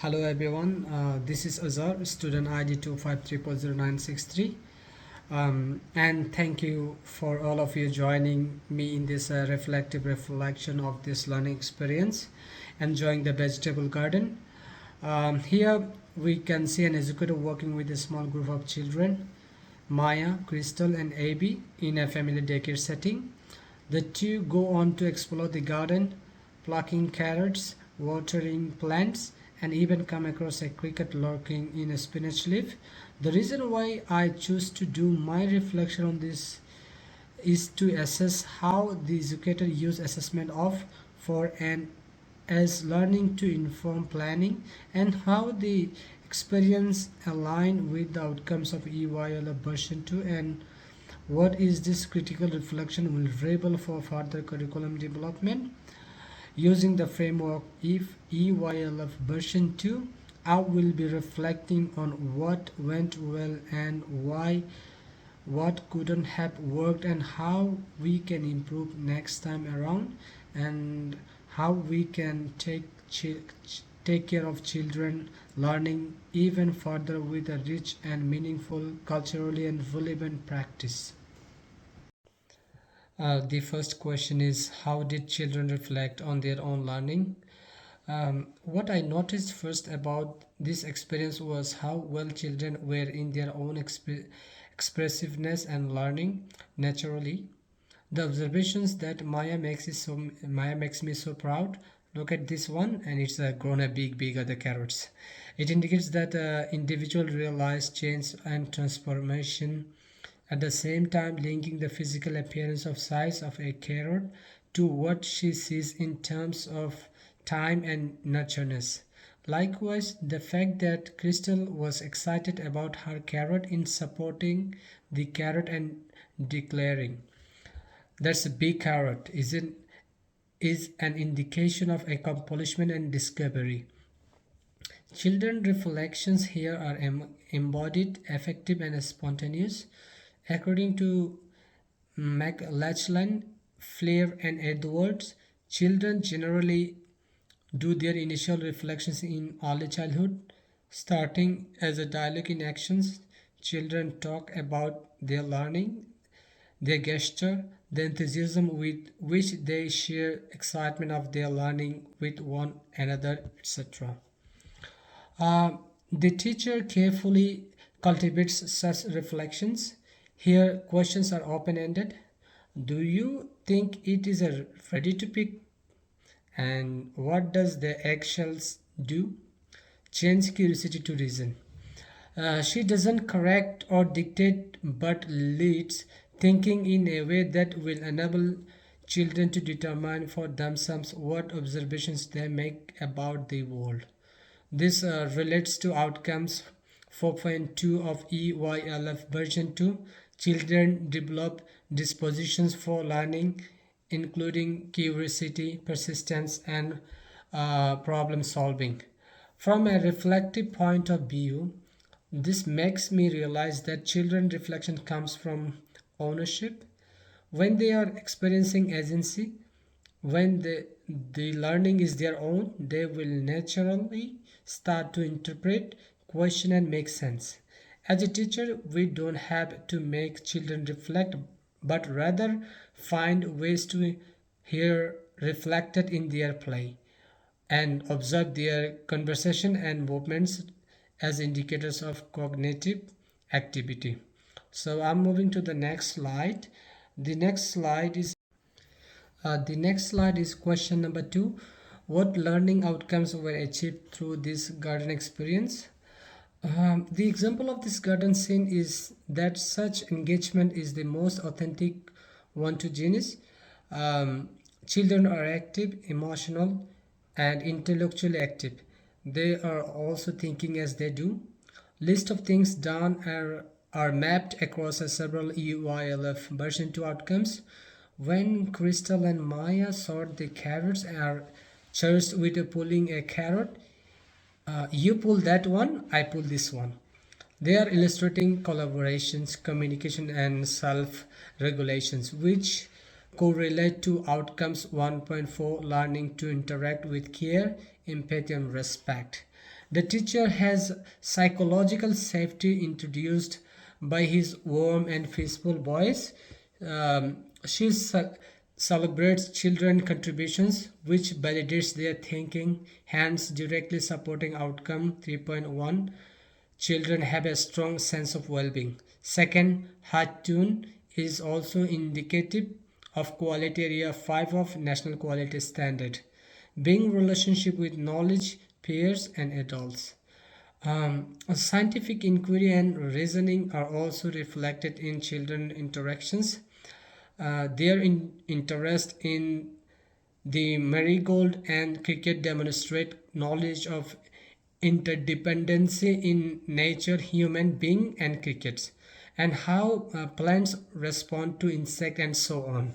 Hello everyone, this is Azhar, student ID 253400963, and thank you for all of you joining me in this reflective reflection of this learning experience, enjoying the vegetable garden. Here we can see an educator working with a small group of children, Maya, Crystal and Abby, in a family daycare setting. The two go on to explore the garden, plucking carrots, watering plants, and even come across a cricket lurking in a spinach leaf. The reason why I choose to do my reflection on this is to assess how the educator use assessment of for and as learning to inform planning, and how the experience align with the outcomes of EYL version 2, and what is this critical reflection will enable for further curriculum development. Using the framework if EYLF version 2, I will be reflecting on what went well and why, what couldn't have worked, and how we can improve next time around, and how we can take care of children learning even further with a rich and meaningful culturally and relevant practice. The first question is, how did children reflect on their own learning? What I noticed first about this experience was how well children were in their own expressiveness and learning naturally. The observations that Maya makes me so proud. Look at this one, and it's grown a big other carrots. It indicates that individual realized change and transformation, at the same time linking the physical appearance of size of a carrot to what she sees in terms of time and nurtureness. Likewise, the fact that Crystal was excited about her carrot in supporting the carrot and declaring, "That's a big carrot," is an indication of accomplishment and discovery. Children reflections here are embodied, effective, and spontaneous. According to McLachlan, Flair, and Edwards, children generally do their initial reflections in early childhood, starting as a dialogue in actions. Children talk about their learning, their gesture, the enthusiasm with which they share excitement of their learning with one another, etc. Uh, the teacher carefully cultivates such reflections. Here, questions are open ended. Do you think it is ready to pick? And what does the eggshells do? Change curiosity to reason. She doesn't correct or dictate but leads thinking in a way that will enable children to determine for themselves what observations they make about the world. This relates to outcomes 4.2 of EYLF version 2. Children develop dispositions for learning, including curiosity, persistence, and problem solving. From a reflective point of view, this makes me realize that children reflection comes from ownership. When they are experiencing agency, when the learning is their own, they will naturally start to interpret, question, and make sense. As a teacher, we don't have to make children reflect, but rather find ways to hear reflected in their play and observe their conversation and movements as indicators of cognitive activity. So I'm moving to the next slide. The next slide is question number 2. What learning outcomes were achieved through this garden experience? The example of this garden scene is that such engagement is the most authentic one to genius. Um, Children are active, emotional, and intellectually active. They are also thinking as they do. List of things done are mapped across several EYLF version 2 outcomes. When Crystal and Maya sort the carrots are charged with pulling a carrot, you pull that one, I pull this one. They are illustrating collaborations, communication, and self regulations, which correlate to outcomes 1.4, learning to interact with care empathy, and respect. The teacher has psychological safety introduced by his warm and peaceful voice. She celebrates children contributions, which validates their thinking, hence directly supporting outcome 3.1. Children have a strong sense of well-being. Second, heart tune is also indicative of quality area 5 of national quality standard, being relationship with knowledge, peers, and adults. Scientific inquiry and reasoning are also reflected in children interactions. Their interest in the marigold and cricket demonstrate knowledge of interdependency in nature, human being, and crickets, and how plants respond to insect and so on.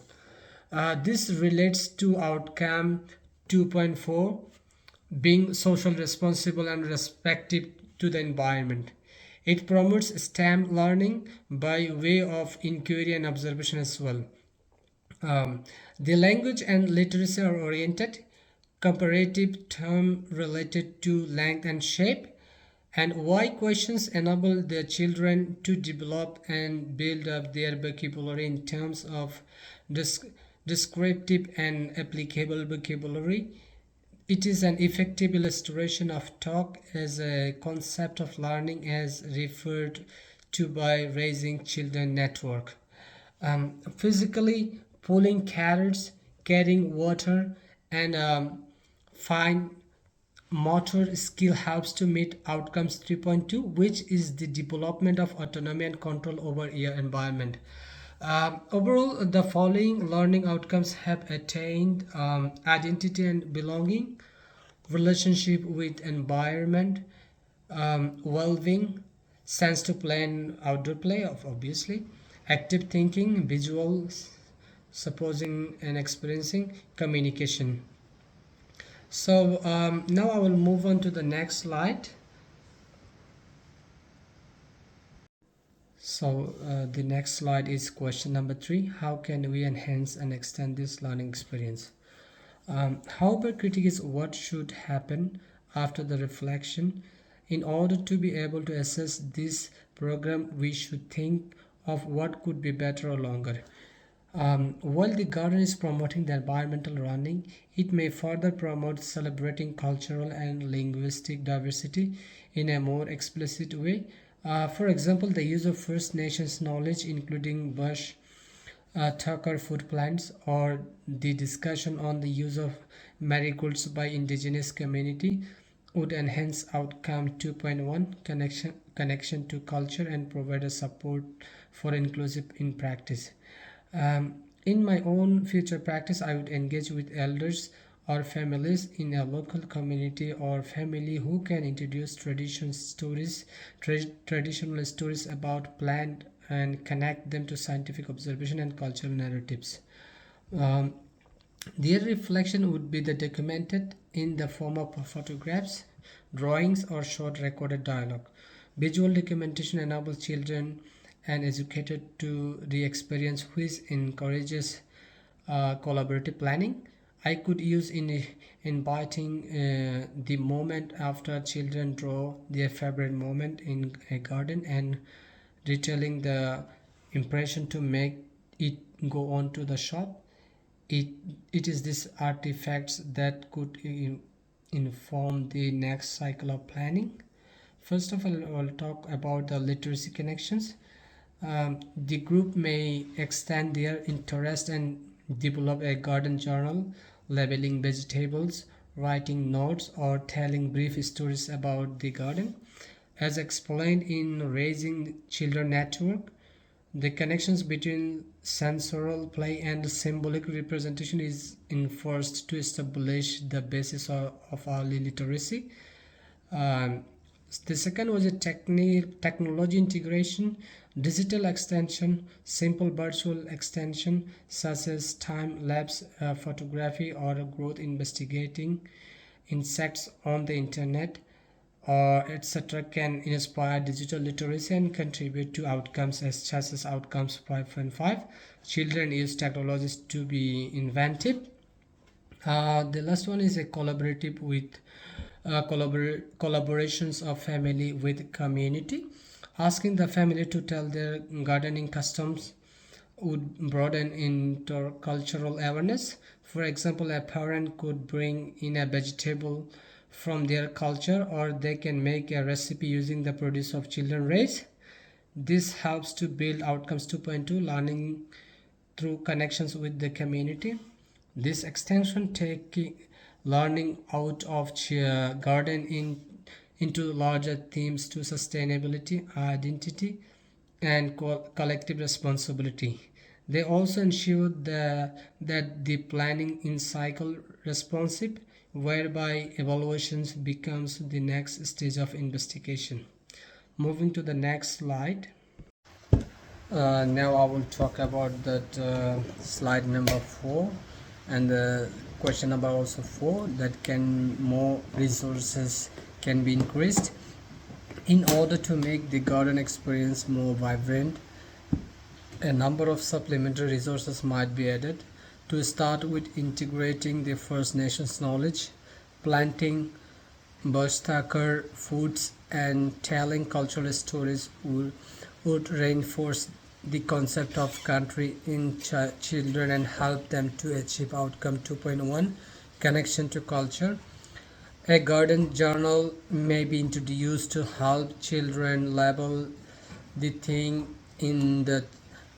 This relates to outcome 2.4, being social responsible and respective to the environment. It promotes STEM learning by way of inquiry and observation as well. Um, the language and literacy are oriented, comparative term related to length and shape, and why questions enable the children to develop and build up their vocabulary in terms of dis- descriptive and applicable vocabulary. It is an effective illustration of talk as a concept of learning as referred to by Raising Children Network. Physically pulling carrots, carrying water, and fine motor skill helps to meet outcomes 3.2, which is the development of autonomy and control over your environment. Overall, the following learning outcomes have attained: identity and belonging, relationship with environment, well-being, sense to play and outdoor play, obviously, active thinking, visual, supposing and experiencing, communication. So now I will move on to the next slide. So the next slide is question number 3. How can we enhance and extend this learning experience? However, critique is what should happen after the reflection. In order to be able to assess this program, we should think of what could be better or longer. While the garden is promoting the environmental learning, it may further promote celebrating cultural and linguistic diversity in a more explicit way. For example, the use of First Nations knowledge, including bush tucker food plants, or the discussion on the use of marigolds by indigenous community would enhance outcome 2.1, connection to culture, and provide a support for inclusive in practice. In my own future practice, I would engage with elders or families in a local community or family who can introduce traditional stories about plant and connect them to scientific observation and cultural narratives. Um, their reflection would be documented in the form of photographs, drawings, or short recorded dialogue. Visual documentation enables children and educators to re-experience, which encourages collaborative planning. I could use in inviting the moment after children draw their favorite moment in a garden and retelling the impression to make it go on to the shop. it it is these artifacts that could inform the next cycle of planning. First of all, I'll talk about the literacy connections. The group may extend their interest and develop a garden journal, labeling vegetables, writing notes, or telling brief stories about the garden. As explained in Raising Children Network, the connections between sensorial play and symbolic representation is enforced to establish the basis of early literacy. Um, the second was a technology integration, digital extension, simple virtual extension such as time lapse photography or growth investigating insects on the internet or etc. can inspire digital literacy and contribute to outcomes as such as outcomes 5.5. Children use technologies to be inventive. The last one is a collaborative with collaborations of family with community. Asking the family to tell their gardening customs would broaden intercultural awareness. For example, a parent could bring in a vegetable from their culture, or they can make a recipe using the produce of children raised. This helps to build outcomes 2.2 learning through connections with the community. This extension taking learning out of garden into larger themes to sustainability, identity, and collective responsibility. They also ensure that the planning in cycle responsive, whereby evaluations becomes the next stage of investigation. Moving to the next slide. Now I will talk about that slide number 4 and the question number also 4, that can more resources can be increased in order to make the garden experience more vibrant. A number of supplementary resources might be added. To start with, integrating the First Nations knowledge, planting bushtaker foods, and telling cultural stories would reinforce the concept of country in children and help them to achieve outcome 2.1, connection to culture. A garden journal may be introduced to help children label the thing in the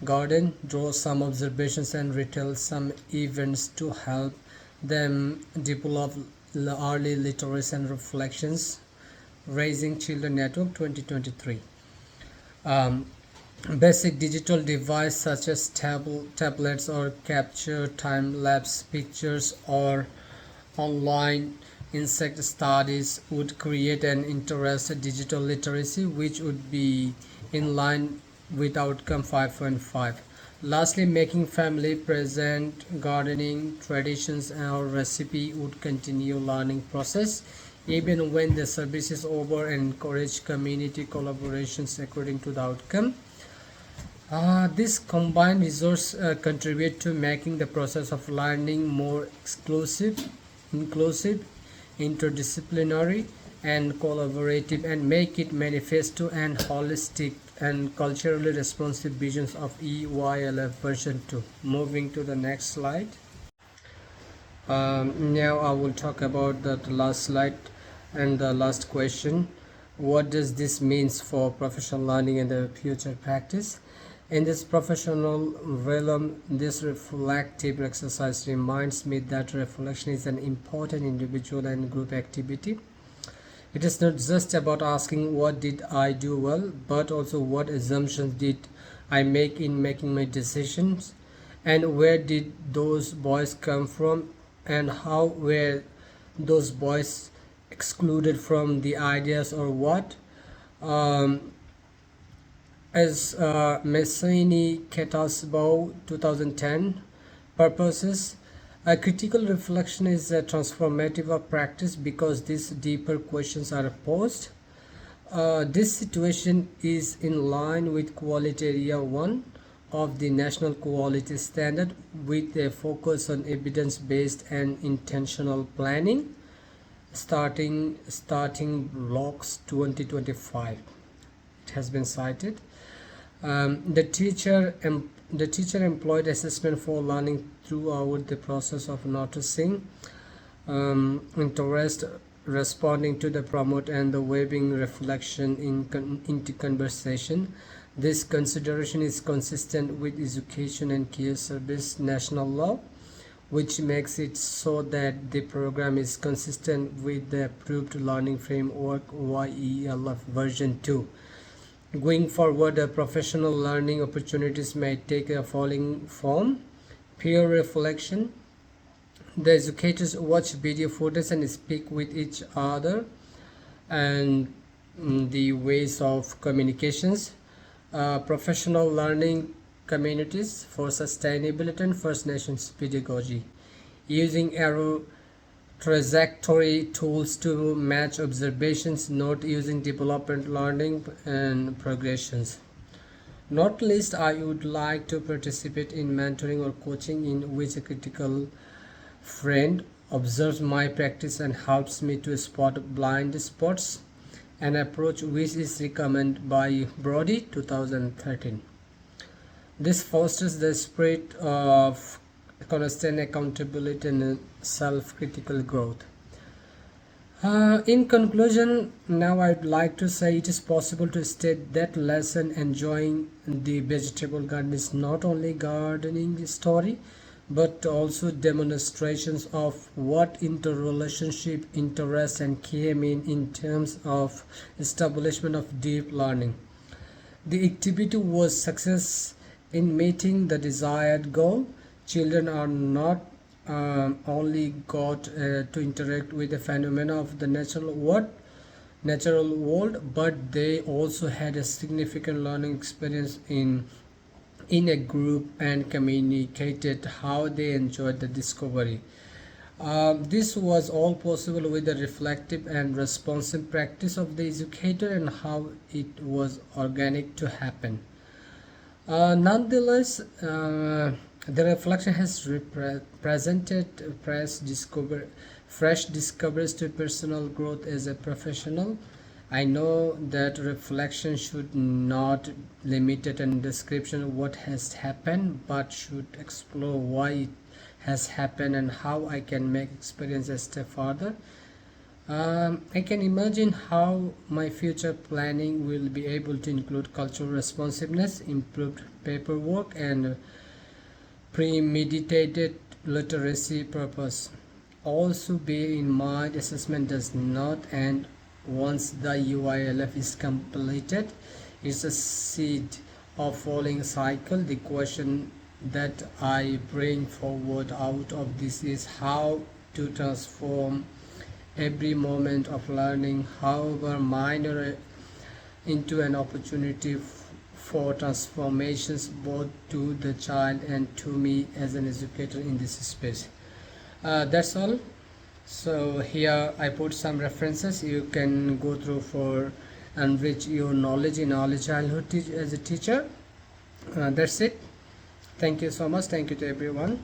garden, draw some observations, and retell some events to help them develop early literacy and reflections. Raising Children Network 2023. Um, Basic digital device such as tablets or capture time-lapse pictures or online insect studies would create an interest in digital literacy, which would be in line with outcome 5.5. Lastly, making family present gardening traditions or recipe would continue learning process even when the service is over, and encourage community collaborations according to the outcome. This combined resource contribute to making the process of learning more inclusive, interdisciplinary, and collaborative, and make it manifesto and holistic and culturally responsive visions of EYLF version 2. Moving to the next slide. Now I will talk about the last slide and the last question. What does this means for professional learning and the future practice? In this professional realm, this reflective exercise reminds me that reflection is an important individual and group activity. It is not just about asking what did I do well, but also what assumptions did I make in making my decisions, and where did those boys come from, and how were those boys excluded from the ideas, or what. Um, as Messini Ketasbow 2010 purposes, a critical reflection is a transformative of practice because these deeper questions are posed. This situation is in line with Quality Area 1 of the National Quality Standard, with a focus on evidence-based and intentional planning, starting blocks 2025. It has been cited. The teacher employed assessment for learning throughout the process of noticing interest, responding to the promote, and the weaving reflection into conversation. This consideration is consistent with Education and Care Service national law, which makes it so that the program is consistent with the approved learning framework YELF version 2. Going forward, professional learning opportunities may take the following form: peer reflection. The educators watch video footage and speak with each other, and the ways of communications. Professional learning communities for sustainability and First Nations pedagogy, using arrow trajectory tools to match observations, not using development learning and progressions. Not least, I would like to participate in mentoring or coaching in which a critical friend observes my practice and helps me to spot blind spots, an approach which is recommended by Brody 2013. This fosters the spirit of constant accountability and self-critical growth. In conclusion, now I'd like to say it is possible to state that lesson enjoying the vegetable garden is not only gardening story but also demonstrations of what interrelationship, interest and care mean in terms of establishment of deep learning. The activity was success in meeting the desired goal. Children are not only got to interact with the phenomena of the natural world, but they also had a significant learning experience in a group and communicated how they enjoyed the discovery. This was all possible with the reflective and responsive practice of the educator and how it was organic to happen. Nonetheless, the reflection has presented fresh discoveries to personal growth as a professional. I know that reflection should not limit it in description of what has happened, but should explore why it has happened and how I can make experience a step further. I can imagine how my future planning will be able to include cultural responsiveness, improved paperwork, and premeditated literacy purpose. Also bear in mind assessment does not end once the UILF is completed. It's a seed of following cycle. The question that I bring forward out of this is how to transform every moment of learning, however minor, into an opportunity for transformations both to the child and to me as an educator in this space. That's all. So here I put some references you can go through for enrich your knowledge in early childhood as a teacher. That's it. Thank you so much. Thank you to everyone.